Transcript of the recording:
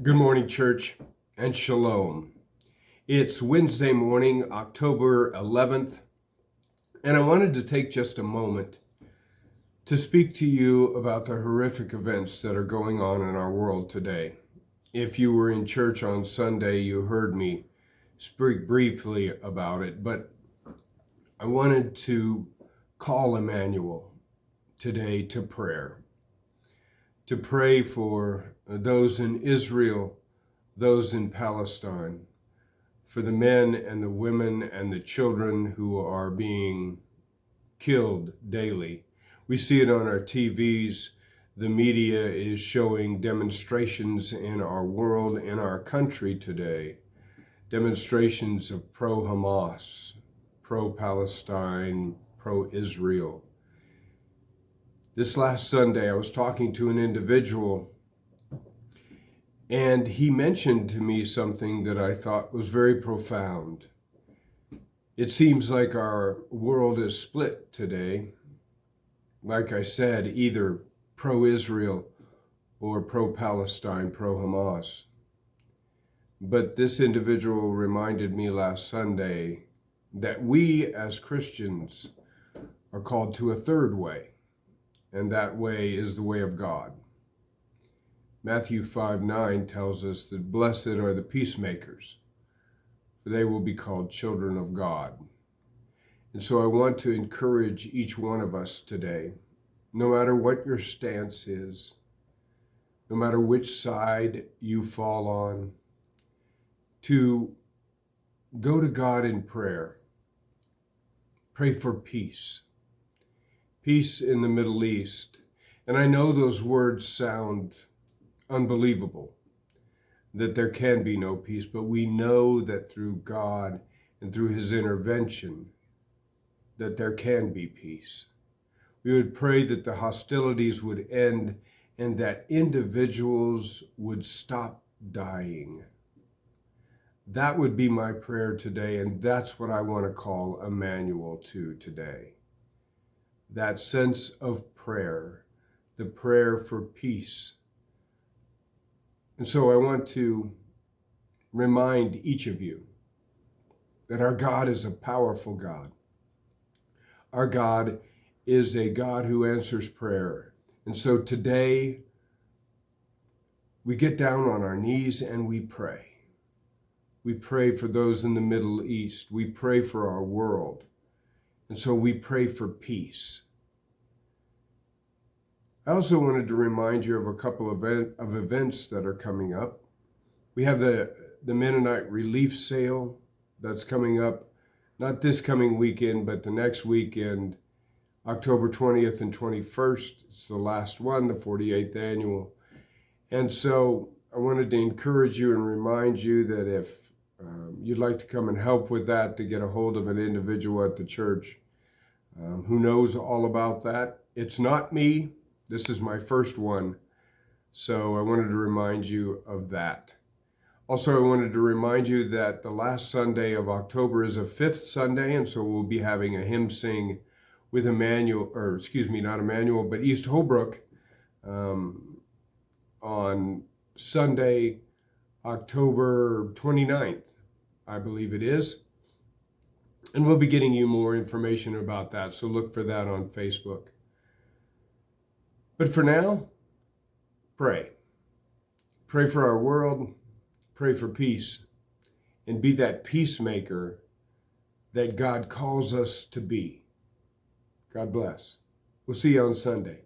Good morning, church, and shalom. It's Wednesday morning, October 11th, and I wanted to take just a moment to speak to you about the horrific events that are going on in our world today. If you were in church on Sunday, you heard me speak briefly about it, but I wanted to call Emmanuel today to pray for those in Israel, those in Palestine, for the men and the women and the children who are being killed daily. We see it on our TVs. The media is showing demonstrations in our world, in our country today, demonstrations of pro-Hamas, pro-Palestine, pro-Israel. This last Sunday, I was talking to an individual, and he mentioned to me something that I thought was very profound. It seems like our world is split today. Like I said, either pro-Israel or pro-Palestine, pro-Hamas. But this individual reminded me last Sunday that we as Christians are called to a third way. And that way is the way of God. Matthew 5:9 tells us that blessed are the peacemakers, for they will be called children of God. And so I want to encourage each one of us today, no matter what your stance is, no matter which side you fall on, to go to God in prayer. Pray for peace. Peace in the Middle East. And I know those words sound unbelievable, that there can be no peace, but we know that through God and through his intervention, that there can be peace. We would pray that the hostilities would end and that individuals would stop dying. That would be my prayer today, and that's what I want to call Emmanuel to today. That sense of prayer, the prayer for peace. And so I want to remind each of you that our God is a powerful God. Our God is a God who answers prayer. And so today we get down on our knees and we pray. We pray for those in the Middle East. We pray for our world. And so we pray for peace. I also wanted to remind you of a couple of events that are coming up. We have the Mennonite relief sale that's coming up, not this coming weekend, but the next weekend, October 20th and 21st. It's the last one, the 48th annual. And so I wanted to encourage you and remind you that if you'd like to come and help with that, to get a hold of an individual at the church who knows all about that. It's not me. This is my first one. So I wanted to remind you of that. Also, I wanted to remind you that the last Sunday of October is a fifth Sunday, and so we'll be having a hymn sing with Emmanuel, or excuse me, not Emmanuel, but East Holbrook on Sunday, October 29th, I believe it is. And we'll be getting you more information about that, so look for that on Facebook. But for now, pray. Pray for our world, pray for peace, and be that peacemaker that God calls us to be. God bless. We'll see you on Sunday.